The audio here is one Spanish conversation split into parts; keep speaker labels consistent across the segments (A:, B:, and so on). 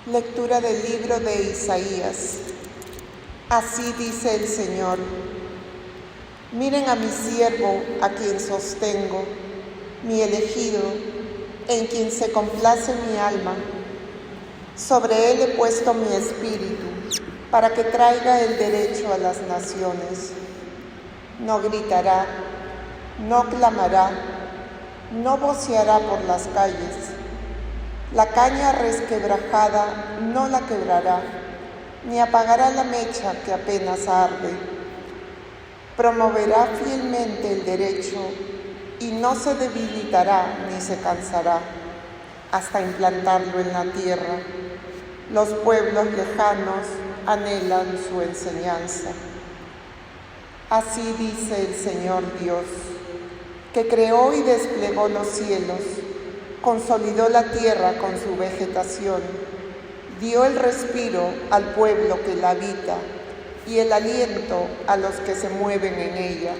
A: Lectura del libro de Isaías. Así dice el Señor: miren a mi siervo, a quien sostengo, mi elegido, en quien se complace mi alma. Sobre él he puesto mi espíritu, para que traiga el derecho a las naciones. No gritará, no clamará, no voceará por las calles. La caña resquebrajada no la quebrará, ni apagará la mecha que apenas arde. Promoverá fielmente el derecho y no se debilitará ni se cansará hasta implantarlo en la tierra. Los pueblos lejanos anhelan su enseñanza. Así dice el Señor Dios, que creó y desplegó los cielos, consolidó la tierra con su vegetación, dio el respiro al pueblo que la habita y el aliento a los que se mueven en ella.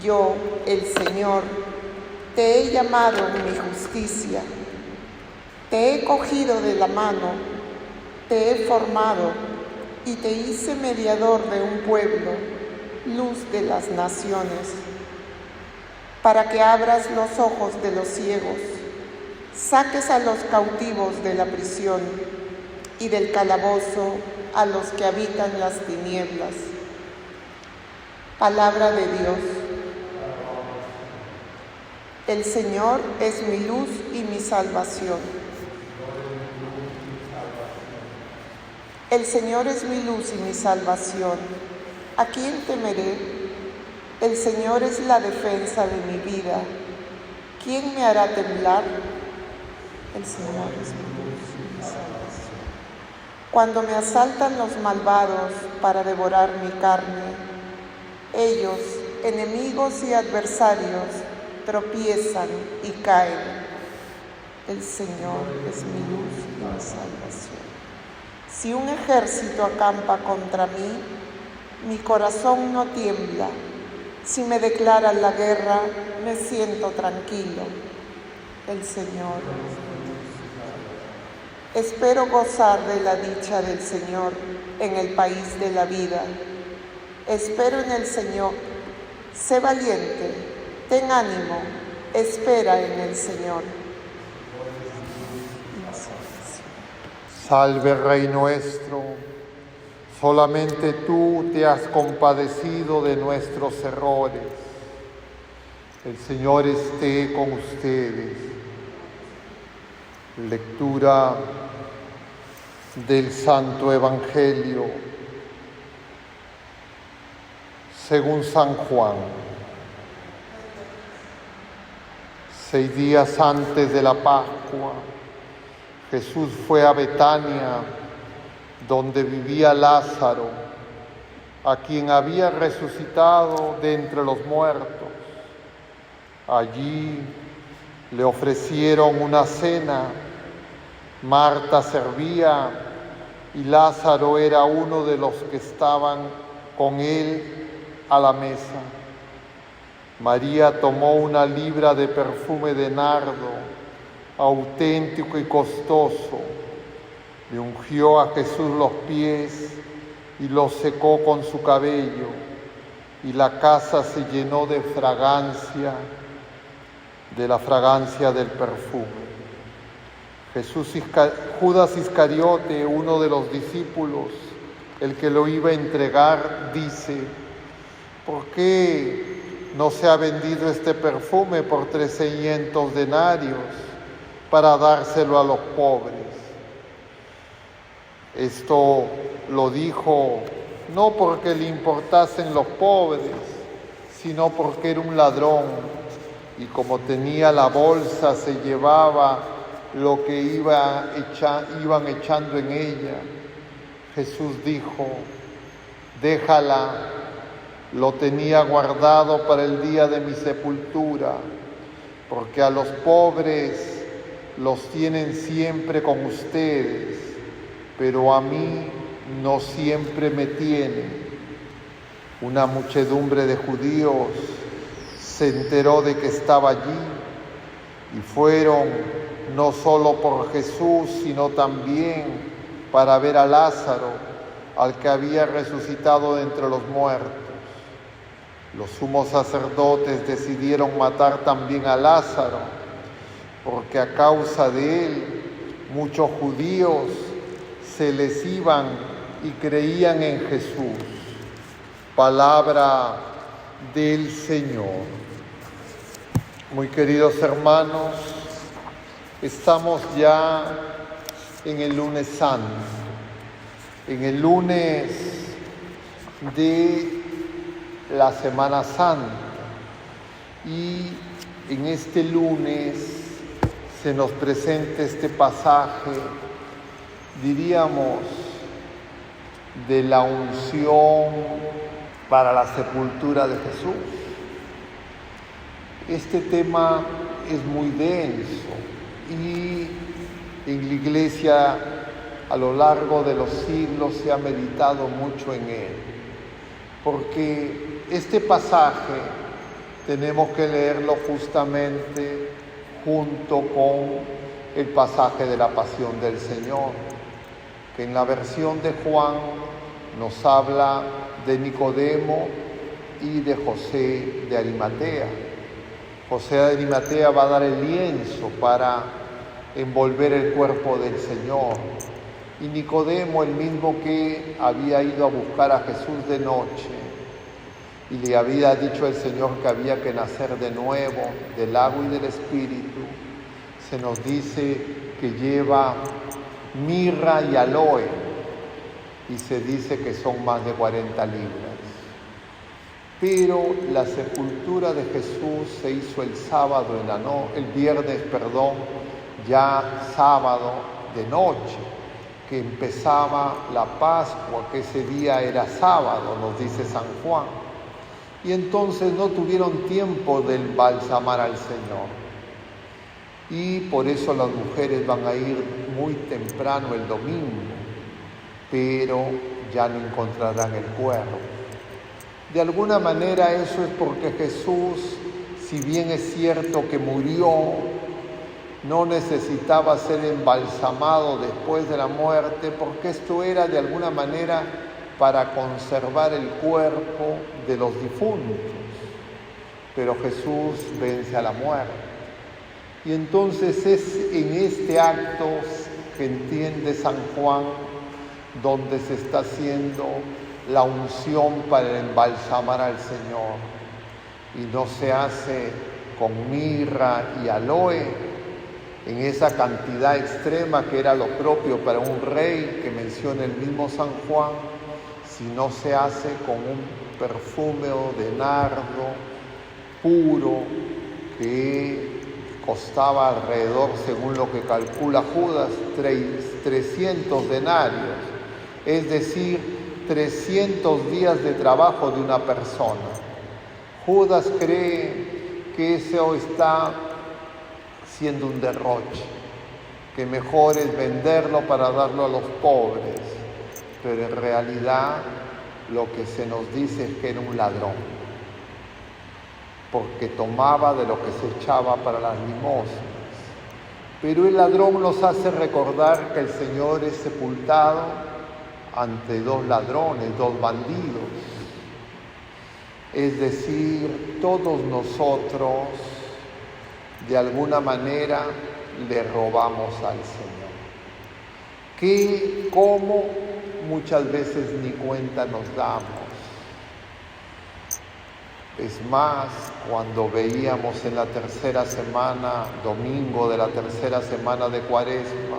A: Yo, el Señor, te he llamado en mi justicia, te he cogido de la mano, te he formado y te hice mediador de un pueblo, luz de las naciones, para que abras los ojos de los ciegos, saques a los cautivos de la prisión y del calabozo a los que habitan las tinieblas. Palabra de Dios. El Señor es mi luz y mi salvación. El Señor es mi luz y mi salvación. ¿A quién temeré? El Señor es la defensa de mi vida. ¿Quién me hará temblar? El Señor es mi luz y mi salvación. Cuando me asaltan los malvados para devorar mi carne, ellos, enemigos y adversarios, tropiezan y caen. El Señor es mi luz y mi salvación. Si un ejército acampa contra mí, mi corazón no tiembla. Si me declaran la guerra, me siento tranquilo. El Señor es mi luz. Espero gozar de la dicha del Señor en el país de la vida. Espero en el Señor. Sé valiente, ten ánimo, espera en el Señor.
B: Salve, Rey nuestro. Solamente tú te has compadecido de nuestros errores. El Señor esté con ustedes. Lectura del Santo Evangelio según San Juan. 6 días antes de la Pascua, Jesús fue a Betania, donde vivía Lázaro, a quien había resucitado de entre los muertos. Allí le ofrecieron una cena. Marta servía y Lázaro era uno de los que estaban con él a la mesa. María tomó una libra de perfume de nardo, auténtico y costoso. Le ungió a Jesús los pies y los secó con su cabello, y la casa se llenó de la fragancia del perfume. Judas Iscariote, uno de los discípulos, el que lo iba a entregar, dice: ¿por qué no se ha vendido este perfume por 300 denarios para dárselo a los pobres? Esto lo dijo no porque le importasen los pobres, sino porque era un ladrón y como tenía la bolsa se llevaba lo que iban echando en ella. Jesús dijo: déjala, lo tenía guardado para el día de mi sepultura, porque a los pobres los tienen siempre con ustedes, pero a mí no siempre me tienen. Una muchedumbre de judíos se enteró de que estaba allí y fueron no solo por Jesús, sino también para ver a Lázaro, al que había resucitado de entre los muertos. Los sumos sacerdotes decidieron matar también a Lázaro, porque a causa de él muchos judíos se les iban y creían en Jesús. Palabra del Señor. Muy queridos hermanos, estamos ya en el lunes santo, en el lunes de la Semana Santa, y en este lunes se nos presenta este pasaje, diríamos, de la unción para la sepultura de Jesús. Este tema es muy denso y en la Iglesia a lo largo de los siglos se ha meditado mucho en él, porque este pasaje tenemos que leerlo justamente junto con el pasaje de la Pasión del Señor, que en la versión de Juan nos habla de Nicodemo y de José de Arimatea. José de Arimatea va a dar el lienzo para envolver el cuerpo del Señor. Y Nicodemo, el mismo que había ido a buscar a Jesús de noche y le había dicho al Señor que había que nacer de nuevo del agua y del Espíritu, se nos dice que lleva mirra y aloe, y se dice que son más de 40 libras. Pero la sepultura de Jesús se hizo el viernes, ya sábado de noche, que empezaba la Pascua, que ese día era sábado, nos dice San Juan. Y entonces no tuvieron tiempo de embalsamar al Señor. Y por eso las mujeres van a ir muy temprano el domingo, pero ya no encontrarán el cuerpo. De alguna manera eso es porque Jesús, si bien es cierto que murió, no necesitaba ser embalsamado después de la muerte, porque esto era de alguna manera para conservar el cuerpo de los difuntos. Pero Jesús vence a la muerte. Y entonces es en este acto que entiende San Juan donde se está haciendo la unción para embalsamar al Señor. Y no se hace con mirra y aloe en esa cantidad extrema que era lo propio para un rey que menciona el mismo San Juan, sino se hace con un perfume de nardo puro que costaba alrededor, según lo que calcula Judas, 300 denarios, es decir, 300 días de trabajo de una persona. Judas cree que eso está siendo un derroche, que mejor es venderlo para darlo a los pobres, pero en realidad lo que se nos dice es que era un ladrón, porque tomaba de lo que se echaba para las limosnas. Pero el ladrón nos hace recordar que el Señor es sepultado ante dos ladrones, dos bandidos. Es decir, todos nosotros de alguna manera le robamos al Señor, que como muchas veces ni cuenta nos damos. Es más, cuando veíamos en la tercera semana, domingo de la tercera semana de Cuaresma,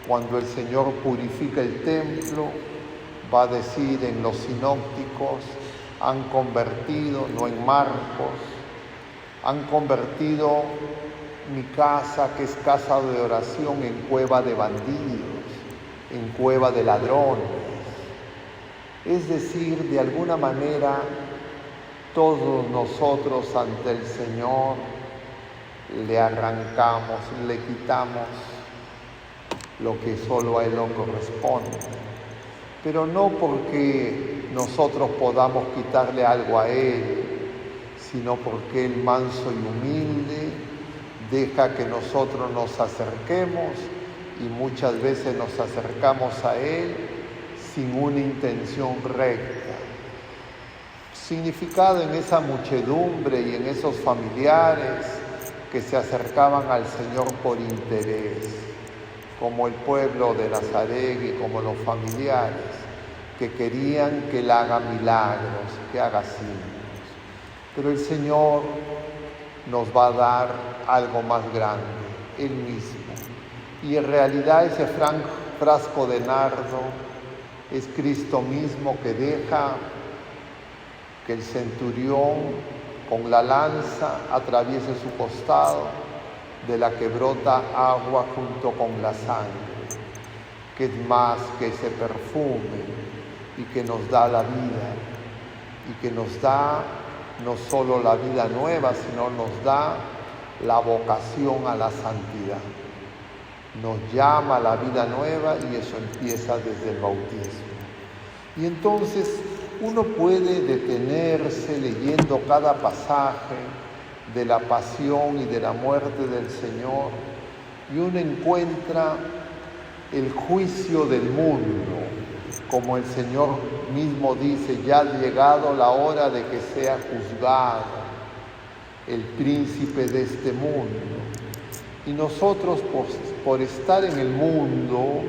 B: cuando el Señor purifica el templo, va a decir en los sinópticos, han convertido, no en Marcos, han convertido mi casa, que es casa de oración, en cueva de bandidos, en cueva de ladrones. Es decir, de alguna manera, todos nosotros ante el Señor le arrancamos, le quitamos lo que solo a Él le corresponde. Pero no porque nosotros podamos quitarle algo a Él, sino porque Él, manso y humilde, deja que nosotros nos acerquemos y muchas veces nos acercamos a Él sin una intención recta. Significado en esa muchedumbre y en esos familiares que se acercaban al Señor por interés, como el pueblo de Nazaret y como los familiares que querían que Él haga milagros, que haga signos. Pero el Señor nos va a dar algo más grande, Él mismo. Y en realidad ese frasco de nardo es Cristo mismo, que deja que el centurión con la lanza atraviese su costado, de la que brota agua junto con la sangre, que es más que ese perfume y que nos da la vida, y que nos da no solo la vida nueva, sino nos da la vocación a la santidad. Nos llama a la vida nueva y eso empieza desde el bautismo. Y entonces uno puede detenerse leyendo cada pasaje de la pasión y de la muerte del Señor y uno encuentra el juicio del mundo, como el Señor mismo dice: ya ha llegado la hora de que sea juzgado el príncipe de este mundo. Y nosotros, por estar en el mundo,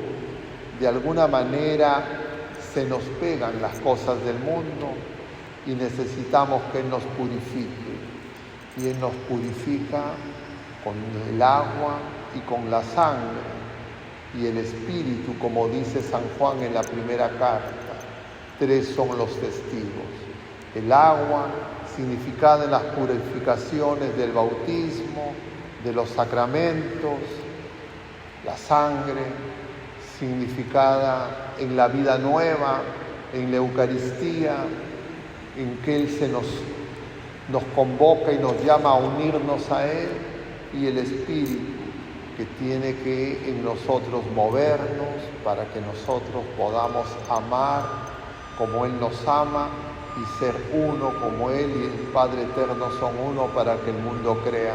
B: de alguna manera se nos pegan las cosas del mundo y necesitamos que Él nos purifique. Y Él nos purifica con el agua y con la sangre y el Espíritu, como dice San Juan en la primera carta. 3 son los testigos: el agua, significada en las purificaciones del bautismo, de los sacramentos; la sangre, significada en la vida nueva, en la Eucaristía, en que Él nos convoca y nos llama a unirnos a Él; y el Espíritu, que tiene que en nosotros movernos para que nosotros podamos amar como Él nos ama y ser uno como Él y el Padre Eterno son uno, para que el mundo crea.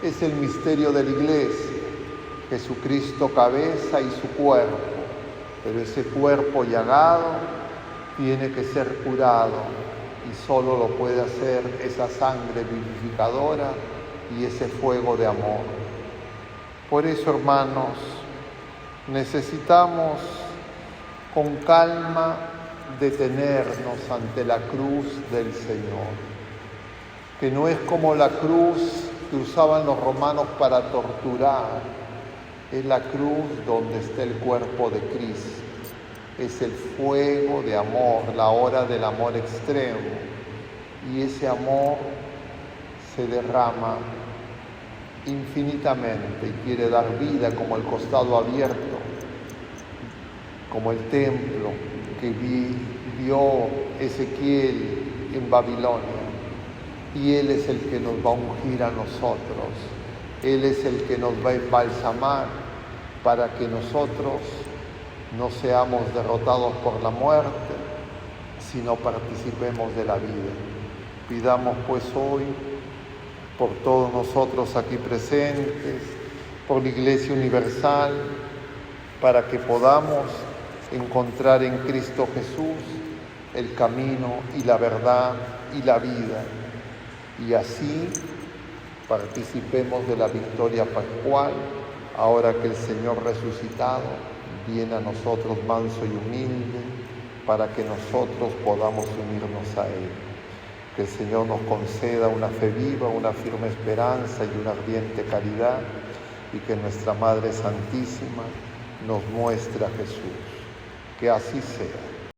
B: Es el misterio de la Iglesia: Jesucristo cabeza y su cuerpo, pero ese cuerpo llagado tiene que ser curado y solo lo puede hacer esa sangre vivificadora y ese fuego de amor. Por eso, hermanos, necesitamos con calma detenernos ante la cruz del Señor, que no es como la cruz que usaban los romanos para torturar, es la cruz donde está el cuerpo de Cristo, es el fuego de amor, la hora del amor extremo, y ese amor se derrama infinitamente y quiere dar vida, como el costado abierto, como el templo que vio Ezequiel en Babilonia. Y Él es el que nos va a ungir a nosotros, Él es el que nos va a embalsamar para que nosotros no seamos derrotados por la muerte, sino participemos de la vida. Pidamos pues hoy por todos nosotros aquí presentes, por la Iglesia Universal, para que podamos encontrar en Cristo Jesús el camino y la verdad y la vida, y así participemos de la victoria pascual, ahora que el Señor resucitado viene a nosotros manso y humilde, para que nosotros podamos unirnos a Él. Que el Señor nos conceda una fe viva, una firme esperanza y una ardiente caridad, y que nuestra Madre Santísima nos muestre a Jesús. Que así sea.